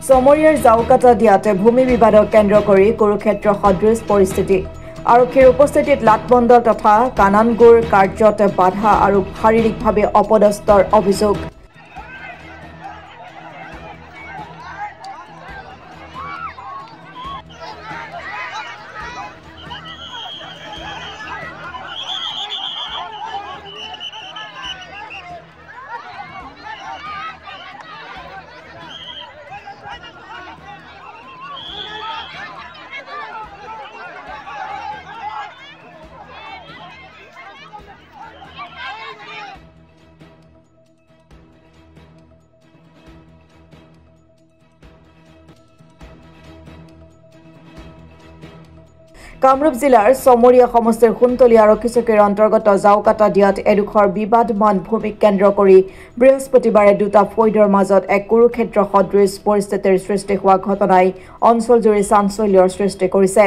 সমৰিয়াৰ জাউকাটা দিয়াতে ভূমি বিবাদক কেন্দ্ৰ কৰি কুৰুক্ষেত্ৰ সদৃশ পৰিস্থিতি আৰক্ষীৰ উপস্থিতিত লাটমণ্ডল তথা কানানগুৰ কাৰ্যত বাধা আৰু শাৰীৰিকভাৱে অপদস্থৰ অভিযোগ কামৰূপ জিলাৰ সমৰিয়া সমষ্টিৰ সুন্তলীয়া আৰক্ষী চকীৰ অন্তৰ্গত জাউকাটা দিয়াত এডোখৰ বিবাদমান ভূমিক কেন্দ্ৰ কৰি বৃহস্পতিবাৰে দুটা ফৈদৰ মাজত এক কুৰুক্ষেত্ৰ সদৃশ পৰিস্থিতিৰ সৃষ্টি হোৱা ঘটনাই অঞ্চলজুৰি চাঞ্চল্যৰ সৃষ্টি কৰিছে।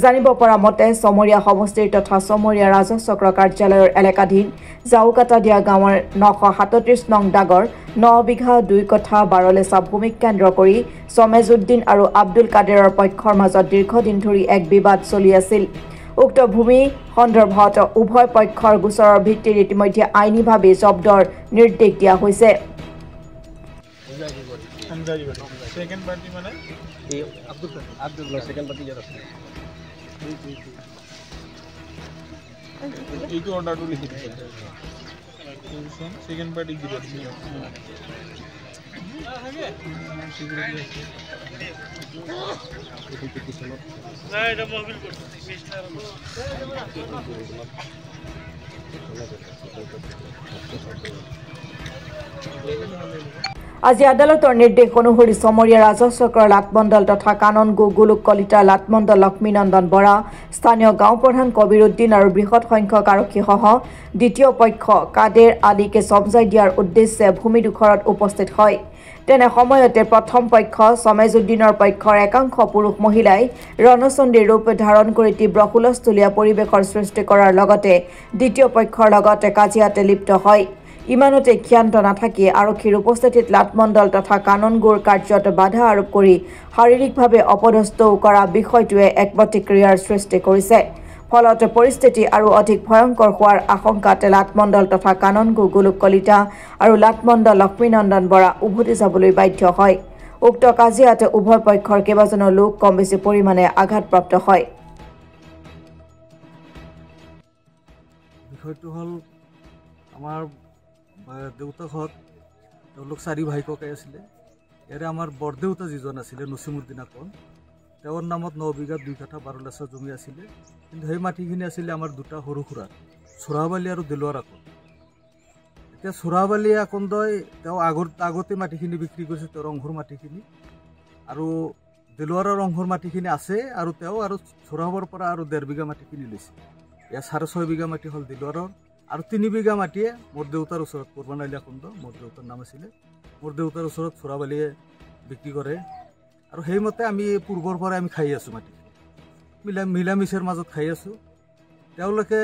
জানিব পৰা মতে সমৰিয়া সমষ্টিৰ তথা সমৰিয়া ৰাজহ চক্ৰ কাৰ্যালয়ৰ এলেকাধীন জাউকাটা দিয়া গাঁৱৰ 937 নং দাগৰ 9 বিঘা 2 কঠা 12 লেচা ভূমিক কেন্দ্ৰ কৰি সমেজউদ্দিন আৰু আব্দুল কাদেৰৰ পক্ষৰ মাজত দীৰ্ঘদিন ধৰি এক বিবাদ চলি আছিল। উক্ত ভূমি সন্দৰ্ভত উভয় পক্ষৰ গোচৰৰ ভিত্তিত ইতিমধ্যে আইনীভাৱে জব্দৰ নিৰ্দেশ দিয়া হৈছে। এইটো অৰ্ডাৰটো লিখি দিছে সেকেন্ড পাৰ্টি দিব আজি আদালতৰ নিৰ্দেশ অনুসৰি সমৰিয়া ৰাজহ চক্ৰৰ লাটমণ্ডল তথা কাননগু গোলোক কলিতা লাটমণ্ডল লক্ষ্মীনন্দন বৰা স্থানীয় গাঁও প্ৰধান কবিৰুদ্দিন আৰু বৃহৎ সংখ্যক আৰক্ষীসহ দ্বিতীয় পক্ষ কাদেৰ আলীকে চমজাই দিয়াৰ উদ্দেশ্যে ভূমিডোখৰত উপস্থিত হয়। তেনে সময়তে প্ৰথম পক্ষ সমেজউদ্দিনৰ পক্ষৰ একাংশ পুৰুষ মহিলাই ৰণচণ্ডীৰ ৰূপ ধাৰণ কৰি তীব্ৰ হুলস্থুলীয়া পৰিৱেশৰ সৃষ্টি কৰাৰ লগতে দ্বিতীয় পক্ষৰ লগতে কাজিয়াতে লিপ্ত হয়। ইমানতে ক্ষান্ত নাথাকি আৰক্ষীৰ উপস্থিতিত লাটমণ্ডল তথা কাননগুৰ কাৰ্যত বাধা আৰোপ কৰি শাৰীৰিকভাৱে অপদস্থও কৰা বিষয়টোৱে এক প্ৰতিক্ৰিয়াৰ সৃষ্টি কৰিছে। ফলত পৰিস্থিতি আৰু অধিক ভয়ংকৰ হোৱাৰ আশংকাত লাটমণ্ডল তথা কাননগু গোলোক কলিতা আৰু লাটমণ্ডল লক্ষ্মীনন্দন বৰা উভতি যাবলৈ বাধ্য হয়। উক্ত কাজিয়াত উভয় পক্ষৰ কেইবাজনো লোক কম বেছি পৰিমাণে আঘাতপ্ৰাপ্ত হয়। বিষয়টো হ'ল আমাৰ দেউতাকহঁত তেওঁলোক 4 ভাই ককাই আছিলে। ইয়াৰে আমাৰ বৰদেউতা যিজন আছিলে নছিমুদ্দিন আকন, তেওঁৰ নামত 9 বিঘা 2 কঠা 12 লেচা জমি আছিলে। কিন্তু সেই মাটিখিনি আছিলে আমাৰ দুটা সৰু খুৰাৰ, চোৰাবালি আৰু দিলৱাৰ আকন। এতিয়া চোৰাবালি আকন্দই তেওঁ আগতে মাটিখিনি বিক্ৰী কৰিছে, তেওঁৰ অংশৰ মাটিখিনি, আৰু দিলৱাৰৰ অংশৰ মাটিখিনি আছে, আৰু তেওঁ আৰু চোৰাবৰ পৰা আৰু 1.5 বিঘা মাটিখিনি লৈছে। ইয়াৰ 6.5 বিঘা মাটি হ'ল দিলৱাৰৰ, আৰু 3 বিঘা মাটিয়ে মোৰ দেউতাৰ ওচৰত কুৰবান আলী আকন্দ, মোৰ দেউতাৰ নাম আছিলে, মোৰ দেউতাৰ ওচৰত চোৰাবালিয়ে বিক্ৰী কৰে। আৰু সেইমতে আমি পূৰ্বৰ পৰাই আমি খাই আছোঁ, মাটি মিলামিছাৰ মাজত খাই আছোঁ। তেওঁলোকে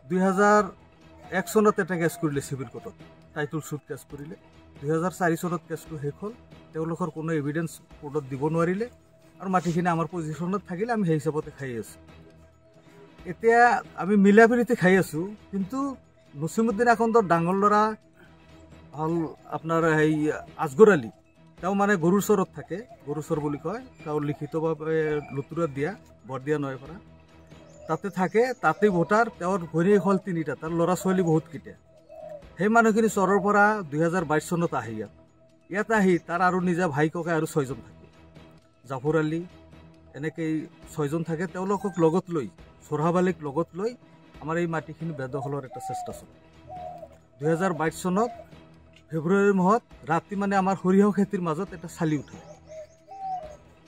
2001 চনত এটা কেছ কৰিলে চিভিল কোৰ্টত, টাইটল শ্বুট কেছ কৰিলে। 2004 চনত কেছটো শেষ হ'ল। তেওঁলোকৰ কোনো এভিডেন্স কোৰ্টত দিব নোৱাৰিলে, আৰু মাটিখিনি আমাৰ পজিশ্যনত থাকিলে, আমি সেই হিচাপতে খাই আছোঁ। এতিয়া আমি মিলাপ্ৰীতি খাই আছোঁ, কিন্তু নছিমুদ্দিন আকন্দৰ ডাঙৰ ল'ৰা হ'ল আপোনাৰ সেই আজগৰ আলী। তেওঁ মানে গৰুৰ চৰত থাকে, গৰুৰ চৰ বুলি কয়, তেওঁ লিখিতভাৱে লুতুৰাত দিয়া বৰদিয়া নৈৰ পৰা তাতে থাকে, তাতে ভোটাৰ। তেওঁৰ ভনীয়েক হ'ল 3টা, তাৰ ল'ৰা ছোৱালী বহুতকেইটা। সেই মানুহখিনি চৰৰ পৰা 2022 চনত আহে ইয়াত আহি তাৰ আৰু নিজা ভাই ককাই আৰু 6জন থাকে, জাফৰ আলী, এনেকেই 6জন থাকে। তেওঁলোকক লগত লৈ, চোৰাবালিক লগত লৈ আমাৰ এই মাটিখিনি বেদখলৰ এটা চেষ্টা চলে। 2022 চনত ফেব্ৰুৱাৰী মাহত ৰাতি মানে আমাৰ সৰিয়হ খেতিৰ মাজত এটা চালি উঠে।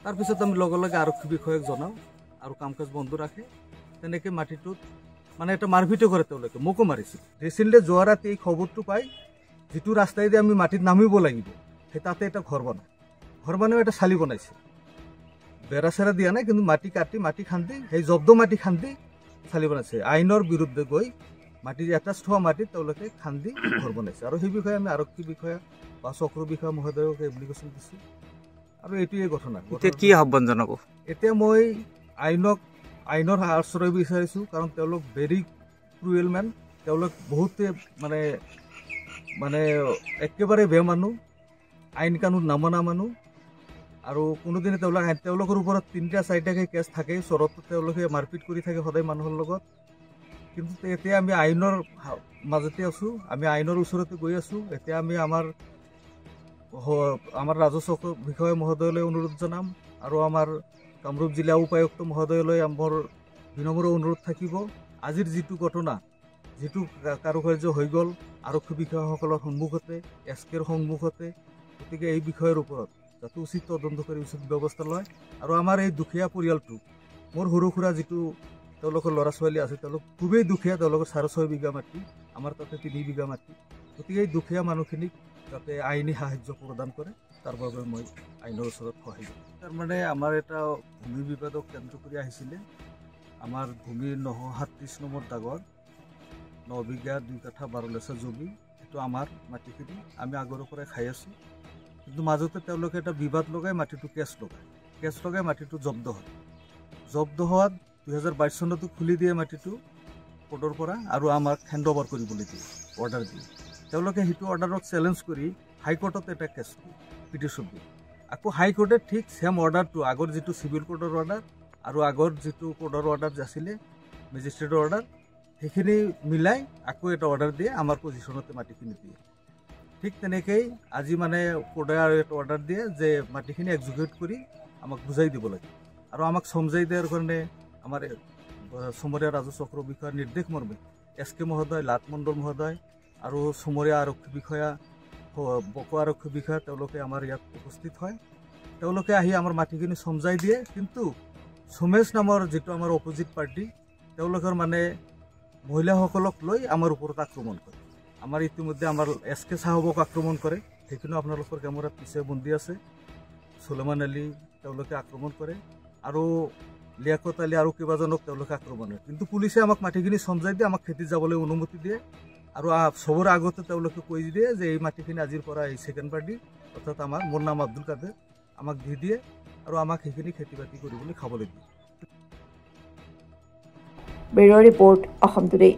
তাৰপিছত আমি লগে লগে আৰক্ষী বিষয়াক জনাওঁ, আৰু কাম কাজ বন্ধ ৰাখে। তেনেকৈ মাটিটোত মানে এটা মাৰপিটো কৰে, তেওঁলোকে মোকো মাৰিছিল। ৰিচেণ্টলি যোৱা ৰাতি এই খবৰটো পাই যিটো ৰাস্তাইদি আমি মাটিত নামিব লাগিব, সেই তাতে এটা ঘৰ বনাই এটা চালি বনাইছে। বেৰা চেৰা দিয়া নাই, কিন্তু মাটি কাটি মাটি খান্দি, সেই জব্দ মাটি খান্দি চালি বনাইছে। আইনৰ বিৰুদ্ধে গৈ মাটি এটাচ থোৱা মাটিত তেওঁলোকে খান্দি ঘৰ বনাইছে। আৰু সেই বিষয়ে আমি আৰক্ষী বিষয়া বা চক্ৰ বিষয়া মহোদয়ক এপ্লিকেশ্যন দিছোঁ, আৰু এইটোৱে ঘটনা। এতিয়া কি আহ্বান জনাব? এতিয়া মই আইনৰ আশ্ৰয় বিচাৰিছোঁ, কাৰণ তেওঁলোক ভেৰি ক্ৰুৱেল মেন। তেওঁলোক বহুতে মানে একেবাৰে বেয়া মানুহ, আইন কানুন নামনা মানুহ। আৰু কোনোদিনে তেওঁলোকৰ ওপৰত 3-4টাকৈ কেছ থাকে, চৰতো তেওঁলোকে মাৰপিট কৰি থাকে সদায় মানুহৰ লগত। কিন্তু এতিয়া আমি আইনৰ মাজতে আছোঁ, আমি আইনৰ ওচৰতে গৈ আছোঁ। এতিয়া আমি আমাৰ ৰাজস্ব বিষয়া মহোদয়লৈ অনুৰোধ জনাম, আৰু আমাৰ কামৰূপ জিলা উপায়ুক্ত মহোদয়লৈ আমাৰ বিনম্ৰ অনুৰোধ থাকিব। আজিৰ যিটো ঘটনা, যিটো কাৰুকাৰ্য হৈ গ'ল আৰক্ষী বিষয়াসকলৰ সন্মুখতে, SKৰ সন্মুখতে, গতিকে এই বিষয়ৰ ওপৰত যাতে উচিত তদন্ত কৰি উচিত ব্যৱস্থা লয়। আৰু আমাৰ এই দুখীয়া পৰিয়ালটো, মোৰ সৰু সুৰা যিটো তেওঁলোকৰ ল'ৰা ছোৱালী আছে, তেওঁলোক খুবেই দুখীয়া। তেওঁলোকৰ 6.5 বিঘা মাটি, আমাৰ তাতে 3 বিঘা মাটি। গতিকে এই দুখীয়া মানুহখিনিক যাতে আইনী সাহায্য প্ৰদান কৰে, তাৰ বাবে মই আইনৰ ওচৰত সহায় কৰোঁ। তাৰমানে আমাৰ এটা ভূমি বিবাদক কেন্দ্ৰ কৰি আহিছিলে। আমাৰ ভূমি 937 নম্বৰ দাগৰ 9 বিঘা 2 কাঠা 12 লেচা জমি, সেইটো আমাৰ মাটিখিনি আমি আগৰ পৰাই খাই আছোঁ। কিন্তু মাজতে তেওঁলোকে এটা বিবাদ লগাই মাটিটো কেছ লগাই মাটিটো জব্দ হয়। জব্দ হোৱাত 2022 চনতো খুলি দিয়ে মাটিটো কোৰ্টৰ পৰা, আৰু আমাক হেণ্ড অভাৰ কৰিবলৈ দিয়ে, অৰ্ডাৰ দিয়ে। তেওঁলোকে সেইটো অৰ্ডাৰক চেলেঞ্জ কৰি হাইকোৰ্টত এটা কেছ পিটিশ্যন দিয়ে। আকৌ হাইকোৰ্টে ঠিক ছেম অৰ্ডাৰটো, আগৰ যিটো চিভিল কোৰ্টৰ অৰ্ডাৰ আৰু আগৰ যিটো কোৰ্টৰ অৰ্ডাৰ আছিলে, মেজিষ্ট্ৰেটৰ অৰ্ডাৰ, সেইখিনি মিলাই আকৌ এটা অৰ্ডাৰ দিয়ে, আমাৰ পজিশ্যনতে মাটিখিনি দিয়ে। ঠিক তেনেকেই আজি কোৰ্টে আৰু এটা অৰ্ডাৰ দিয়ে যে মাটিখিনি এক্সিকিউট কৰি আমাক বুজাই দিব লাগে, আৰু আমাক সমজাই দিয়াৰ কাৰণে আমাৰ চমৰীয়া ৰাজহ চক্ৰ বিষয়াৰ নিৰ্দেশ মৰ্মে SK মহোদয়, লাট মণ্ডল মহোদয় আৰু চমৰীয়া আৰক্ষী বিষয়া, বকো আৰক্ষী বিষয়া, তেওঁলোকে আমাৰ ইয়াত উপস্থিত হয়। তেওঁলোকে আহি আমাৰ মাটিখিনি সমজাই দিয়ে। কিন্তু সোমেশ নামৰ যিটো আমাৰ অপজিট পাৰ্টি, তেওঁলোকৰ মহিলাসকলক লৈ আমাৰ ওপৰত আক্ৰমণ কৰে। আমাৰ ইতিমধ্যে আমাৰ SK সাহেবক আক্ৰমণ কৰে, সেইখিনিও আপোনালোকৰ কেমেৰাত পিছে বন্দী আছে। সুলেমান আলী তেওঁলোকে আক্ৰমণ কৰে, আৰু লিয়াকত আলী আৰু কেইবাজনক তেওঁলোকে আক্ৰমণ কৰে। কিন্তু পুলিচে আমাক মাটিখিনি সমজাই দিয়ে, আমাক খেতিত যাবলৈ অনুমতি দিয়ে, আৰু চবৰে আগতে তেওঁলোকে কৈ দিয়ে যে এই মাটিখিনি আজিৰ পৰা এই ছেকেণ্ড পাৰ্টি, অৰ্থাৎ মোৰ নাম আব্দুল কাদেৰ, আমাক দি দিয়ে, আৰু আমাক সেইখিনি খেতি বাতি কৰিবলৈ খাবলৈ দিয়ে। Bureau' report, Assam today.